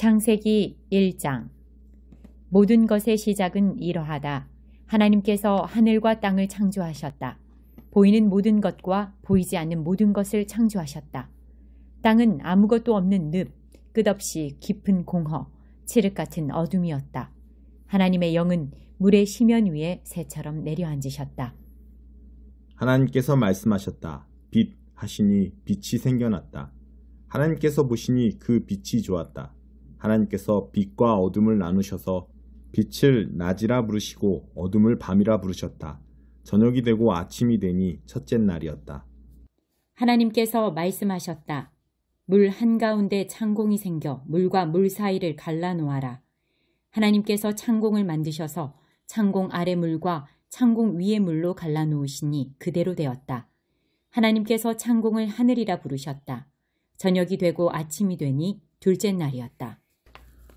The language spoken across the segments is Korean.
창세기 1장. 모든 것의 시작은 이러하다. 하나님께서 하늘과 땅을 창조하셨다. 보이는 모든 것과 보이지 않는 모든 것을 창조하셨다. 땅은 아무것도 없는 늪, 끝없이 깊은 공허, 칠흑 같은 어둠이었다. 하나님의 영은 물의 시면 위에 새처럼 내려앉으셨다. 하나님께서 말씀하셨다. 빛 하시니 빛이 생겨났다. 하나님께서 보시니 그 빛이 좋았다. 하나님께서 빛과 어둠을 나누셔서 빛을 낮이라 부르시고 어둠을 밤이라 부르셨다. 저녁이 되고 아침이 되니 첫째 날이었다. 하나님께서 말씀하셨다. 물 한가운데 창공이 생겨 물과 물 사이를 갈라놓아라. 하나님께서 창공을 만드셔서 창공 아래 물과 창공 위의 물로 갈라놓으시니 그대로 되었다. 하나님께서 창공을 하늘이라 부르셨다. 저녁이 되고 아침이 되니 둘째 날이었다.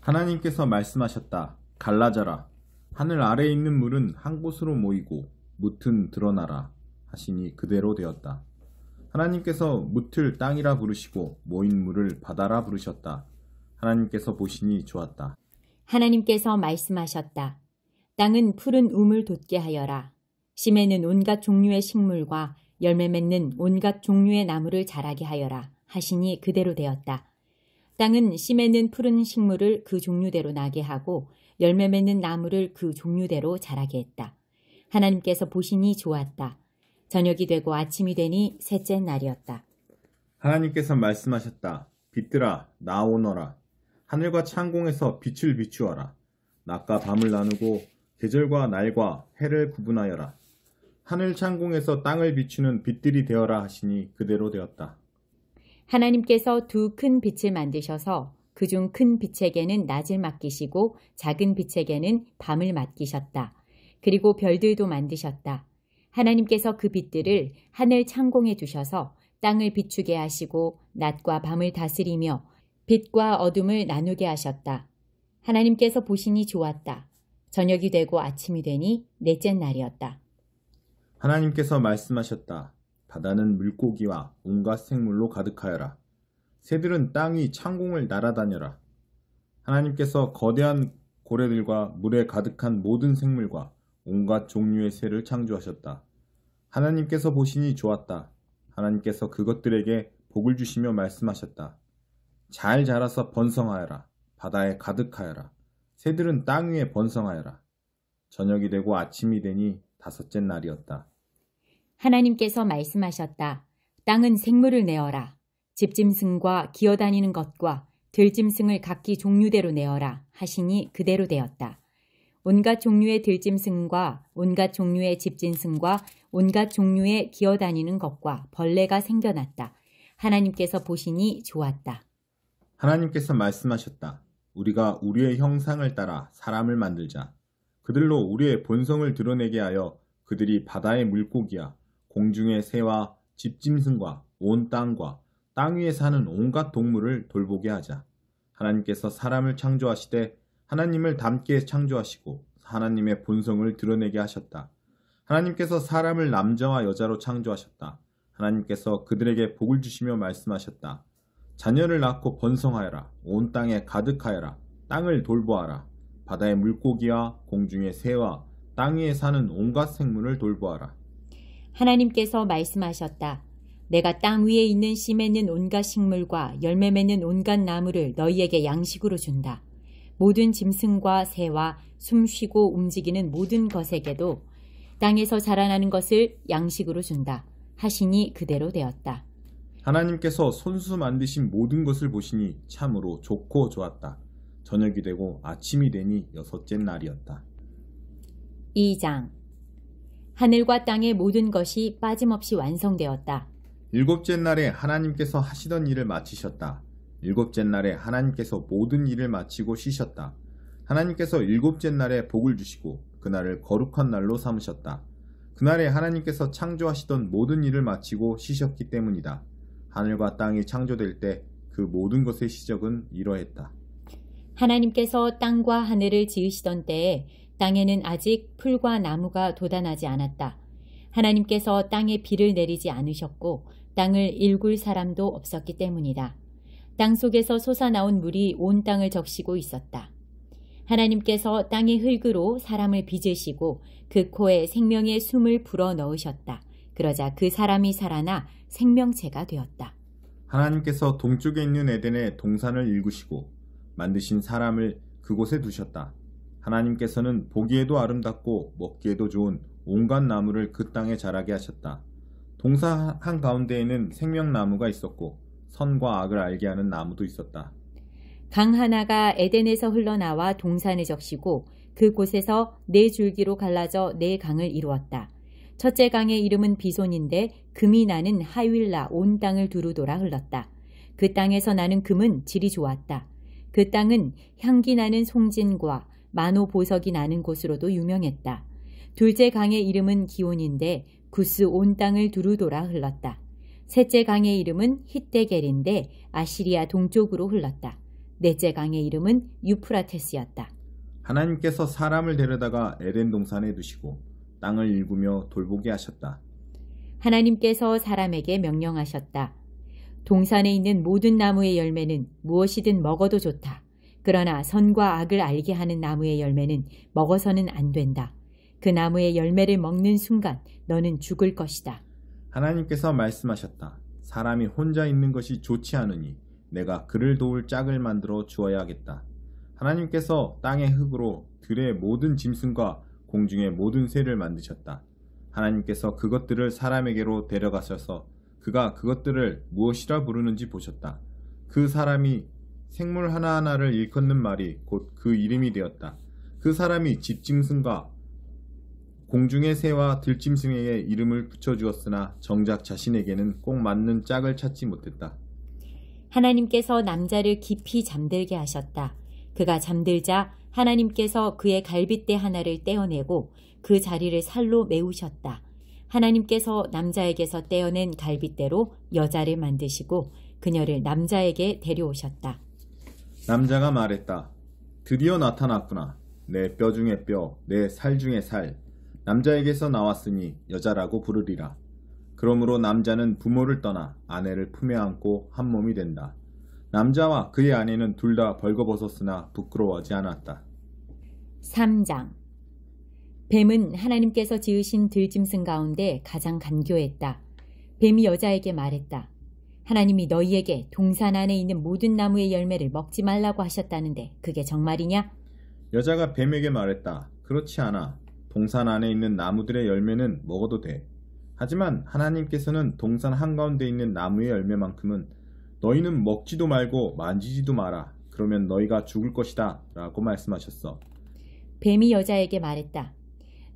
하나님께서 말씀하셨다. 갈라져라. 하늘 아래에 있는 물은 한 곳으로 모이고 뭇은 드러나라 하시니 그대로 되었다. 하나님께서 뭇을 땅이라 부르시고 모인 물을 바다라 부르셨다. 하나님께서 보시니 좋았다. 하나님께서 말씀하셨다. 땅은 푸른 우물 돋게 하여라. 심에는 온갖 종류의 식물과 열매 맺는 온갖 종류의 나무를 자라게 하여라 하시니 그대로 되었다. 땅은 심에는 푸른 식물을 그 종류대로 나게 하고 열매 맺는 나무를 그 종류대로 자라게 했다. 하나님께서 보시니 좋았다. 저녁이 되고 아침이 되니 셋째 날이었다. 하나님께서 말씀하셨다. 빛들아 나오너라. 하늘과 창공에서 빛을 비추어라. 낮과 밤을 나누고 계절과 날과 해를 구분하여라. 하늘 창공에서 땅을 비추는 빛들이 되어라 하시니 그대로 되었다. 하나님께서 두 큰 빛을 만드셔서 그중 큰 빛에게는 낮을 맡기시고 작은 빛에게는 밤을 맡기셨다. 그리고 별들도 만드셨다. 하나님께서 그 빛들을 하늘 창공에 두셔서 땅을 비추게 하시고 낮과 밤을 다스리며 빛과 어둠을 나누게 하셨다. 하나님께서 보시니 좋았다. 저녁이 되고 아침이 되니 넷째 날이었다. 하나님께서 말씀하셨다. 바다는 물고기와 온갖 생물로 가득하여라. 새들은 땅 위 창공을 날아다녀라. 하나님께서 거대한 고래들과 물에 가득한 모든 생물과 온갖 종류의 새를 창조하셨다. 하나님께서 보시니 좋았다. 하나님께서 그것들에게 복을 주시며 말씀하셨다. 잘 자라서 번성하여라. 바다에 가득하여라. 새들은 땅 위에 번성하여라. 저녁이 되고 아침이 되니 다섯째 날이었다. 하나님께서 말씀하셨다. 땅은 생물을 내어라. 집짐승과 기어다니는 것과 들짐승을 각기 종류대로 내어라 하시니 그대로 되었다. 온갖 종류의 들짐승과 온갖 종류의 집짐승과 온갖 종류의 기어다니는 것과 벌레가 생겨났다. 하나님께서 보시니 좋았다. 하나님께서 말씀하셨다. 우리가 우리의 형상을 따라 사람을 만들자. 그들로 우리의 본성을 드러내게 하여 그들이 바다의 물고기야 공중의 새와 집짐승과 온 땅과 땅 위에 사는 온갖 동물을 돌보게 하자. 하나님께서 사람을 창조하시되 하나님을 닮게 창조하시고 하나님의 본성을 드러내게 하셨다. 하나님께서 사람을 남자와 여자로 창조하셨다. 하나님께서 그들에게 복을 주시며 말씀하셨다. 자녀를 낳고 번성하여라. 온 땅에 가득하여라. 땅을 돌보아라. 바다의 물고기와 공중의 새와 땅 위에 사는 온갖 생물을 돌보아라. 하나님께서 말씀하셨다. 내가 땅 위에 있는 씨 맺는 온갖 식물과 열매 맺는 온갖 나무를 너희에게 양식으로 준다. 모든 짐승과 새와 숨쉬고 움직이는 모든 것에게도 땅에서 자라나는 것을 양식으로 준다. 하시니 그대로 되었다. 하나님께서 손수 만드신 모든 것을 보시니 참으로 좋고 좋았다. 저녁이 되고 아침이 되니 여섯째 날이었다. 2장. 하늘과 땅의 모든 것이 빠짐없이 완성되었다. 일곱째 날에 하나님께서 하시던 일을 마치셨다. 일곱째 날에 하나님께서 모든 일을 마치고 쉬셨다. 하나님께서 일곱째 날에 복을 주시고 그날을 거룩한 날로 삼으셨다. 그날에 하나님께서 창조하시던 모든 일을 마치고 쉬셨기 때문이다. 하늘과 땅이 창조될 때 그 모든 것의 시작은 이러했다. 하나님께서 땅과 하늘을 지으시던 때에 땅에는 아직 풀과 나무가 돋아나지 않았다. 하나님께서 땅에 비를 내리지 않으셨고 땅을 일굴 사람도 없었기 때문이다. 땅 속에서 솟아나온 물이 온 땅을 적시고 있었다. 하나님께서 땅의 흙으로 사람을 빚으시고 그 코에 생명의 숨을 불어 넣으셨다. 그러자 그 사람이 살아나 생명체가 되었다. 하나님께서 동쪽에 있는 에덴에 동산을 일구시고 만드신 사람을 그곳에 두셨다. 하나님께서는 보기에도 아름답고 먹기에도 좋은 온갖 나무를 그 땅에 자라게 하셨다. 동산 한가운데에는 생명나무가 있었고 선과 악을 알게 하는 나무도 있었다. 강 하나가 에덴에서 흘러나와 동산에 적시고 그곳에서 네 줄기로 갈라져 네 강을 이루었다. 첫째 강의 이름은 비손인데 금이 나는 하윌라 온 땅을 두루 돌아 흘렀다. 그 땅에서 나는 금은 질이 좋았다. 그 땅은 향기 나는 송진과 만호 보석이 나는 곳으로도 유명했다. 둘째 강의 이름은 기온인데 구스 온 땅을 두루 돌아 흘렀다. 셋째 강의 이름은 hit데겔인데 아시리아 동쪽으로 흘렀다. 넷째 강의 이름은 유프라테스였다. 하나님께서 사람을 데려다가 에덴 동산에 두시고 땅을 일구며 돌보게 하셨다. 하나님께서 사람에게 명령하셨다. 동산에 있는 모든 나무의 열매는 무엇이든 먹어도 좋다. 그러나 선과 악을 알게 하는 나무의 열매는 먹어서는 안 된다. 그 나무의 열매를 먹는 순간 너는 죽을 것이다. 하나님께서 말씀하셨다. 사람이 혼자 있는 것이 좋지 않으니 내가 그를 도울 짝을 만들어 주어야겠다. 하나님께서 땅의 흙으로 들의 모든 짐승과 공중의 모든 새를 만드셨다. 하나님께서 그것들을 사람에게로 데려가셔서 그가 그것들을 무엇이라 부르는지 보셨다. 그 사람이 생물 하나하나를 일컫는 말이 곧 그 이름이 되었다. 그 사람이 집짐승과 공중의 새와 들짐승에게 이름을 붙여주었으나 정작 자신에게는 꼭 맞는 짝을 찾지 못했다. 하나님께서 남자를 깊이 잠들게 하셨다. 그가 잠들자 하나님께서 그의 갈빗대 하나를 떼어내고 그 자리를 살로 메우셨다. 하나님께서 남자에게서 떼어낸 갈빗대로 여자를 만드시고 그녀를 남자에게 데려오셨다. 남자가 말했다. 드디어 나타났구나. 내 뼈 중에 뼈, 내 살 중에 살. 남자에게서 나왔으니 여자라고 부르리라. 그러므로 남자는 부모를 떠나 아내를 품에 안고 한 몸이 된다. 남자와 그의 아내는 둘 다 벌거벗었으나 부끄러워하지 않았다. 3장. 뱀은 하나님께서 지으신 들짐승 가운데 가장 간교했다. 뱀이 여자에게 말했다. 하나님이 너희에게 동산 안에 있는 모든 나무의 열매를 먹지 말라고 하셨다는데 그게 정말이냐? 여자가 뱀에게 말했다. 그렇지 않아. 동산 안에 있는 나무들의 열매는 먹어도 돼. 하지만 하나님께서는 동산 한가운데 있는 나무의 열매만큼은 너희는 먹지도 말고 만지지도 마라. 그러면 너희가 죽을 것이다. 라고 말씀하셨어. 뱀이 여자에게 말했다.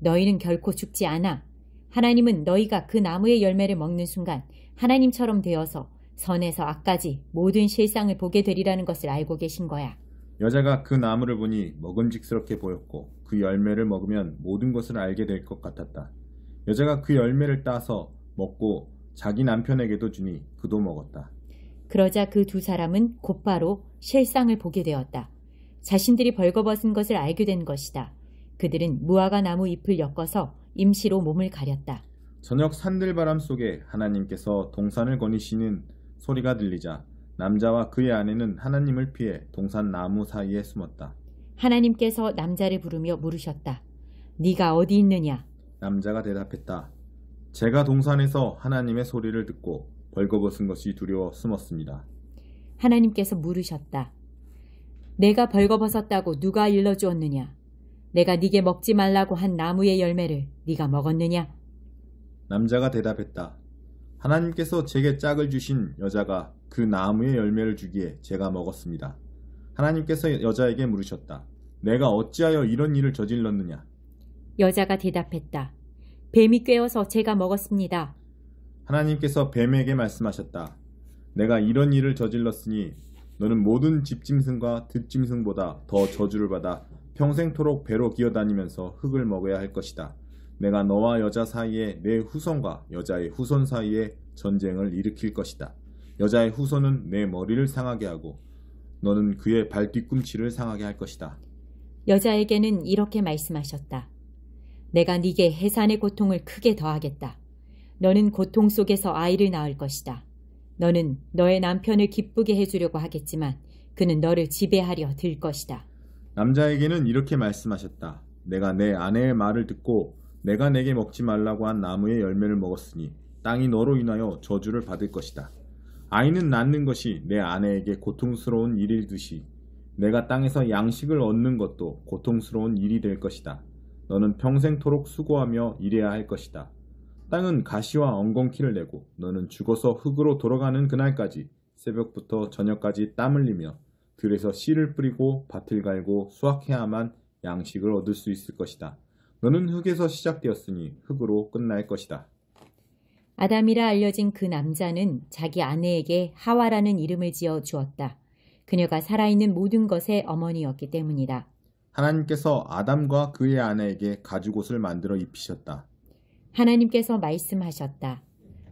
너희는 결코 죽지 않아. 하나님은 너희가 그 나무의 열매를 먹는 순간 하나님처럼 되어서 선에서 악까지 모든 실상을 보게 되리라는 것을 알고 계신 거야. 여자가 그 나무를 보니 먹음직스럽게 보였고 그 열매를 먹으면 모든 것을 알게 될 것 같았다. 여자가 그 열매를 따서 먹고 자기 남편에게도 주니 그도 먹었다. 그러자 그 두 사람은 곧바로 실상을 보게 되었다. 자신들이 벌거벗은 것을 알게 된 것이다. 그들은 무화과 나무 잎을 엮어서 임시로 몸을 가렸다. 저녁 산들바람 속에 하나님께서 동산을 거니시는 소리가 들리자 남자와 그의 아내는 하나님을 피해 동산 나무 사이에 숨었다. 하나님께서 남자를 부르며 물으셨다. 네가 어디 있느냐? 남자가 대답했다. 제가 동산에서 하나님의 소리를 듣고 벌거벗은 것이 두려워 숨었습니다. 하나님께서 물으셨다. 내가 벌거벗었다고 누가 일러주었느냐? 내가 네게 먹지 말라고 한 나무의 열매를 네가 먹었느냐? 남자가 대답했다. 하나님께서 제게 짝을 주신 여자가 그 나무의 열매를 주기에 제가 먹었습니다. 하나님께서 여자에게 물으셨다. 내가 어찌하여 이런 일을 저질렀느냐? 여자가 대답했다. 뱀이 꿰어서 제가 먹었습니다. 하나님께서 뱀에게 말씀하셨다. 내가 이런 일을 저질렀으니 너는 모든 집짐승과 들짐승보다 더 저주를 받아 평생토록 배로 기어다니면서 흙을 먹어야 할 것이다. 내가 너와 여자 사이에 내 후손과 여자의 후손 사이에 전쟁을 일으킬 것이다. 여자의 후손은 내 머리를 상하게 하고 너는 그의 발 뒤꿈치를 상하게 할 것이다. 여자에게는 이렇게 말씀하셨다. 내가 네게 해산의 고통을 크게 더하겠다. 너는 고통 속에서 아이를 낳을 것이다. 너는 너의 남편을 기쁘게 해주려고 하겠지만 그는 너를 지배하려 들 것이다. 남자에게는 이렇게 말씀하셨다. 내가 내 아내의 말을 듣고 내가 내게 먹지 말라고 한 나무의 열매를 먹었으니 땅이 너로 인하여 저주를 받을 것이다. 아이는 낳는 것이 내 아내에게 고통스러운 일이듯이 내가 땅에서 양식을 얻는 것도 고통스러운 일이 될 것이다. 너는 평생토록 수고하며 일해야 할 것이다. 땅은 가시와 엉겅퀴를 내고 너는 죽어서 흙으로 돌아가는 그날까지 새벽부터 저녁까지 땀 흘리며 들에서 씨를 뿌리고 밭을 갈고 수확해야만 양식을 얻을 수 있을 것이다. 너는 흙에서 시작되었으니 흙으로 끝날 것이다. 아담이라 알려진 그 남자는 자기 아내에게 하와라는 이름을 지어 주었다. 그녀가 살아있는 모든 것의 어머니였기 때문이다. 하나님께서 아담과 그의 아내에게 가죽옷을 만들어 입히셨다. 하나님께서 말씀하셨다.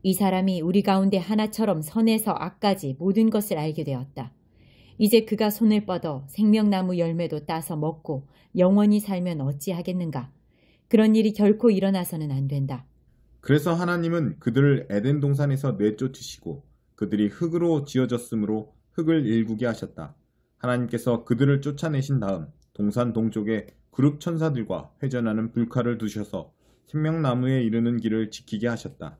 이 사람이 우리 가운데 하나처럼 선에서 악까지 모든 것을 알게 되었다. 이제 그가 손을 뻗어 생명나무 열매도 따서 먹고 영원히 살면 어찌하겠는가. 그런 일이 결코 일어나서는 안 된다. 그래서 하나님은 그들을 에덴 동산에서 내쫓으시고 그들이 흙으로 지어졌으므로 흙을 일구게 하셨다. 하나님께서 그들을 쫓아내신 다음 동산 동쪽에 그룹 천사들과 회전하는 불칼을 두셔서 생명나무에 이르는 길을 지키게 하셨다.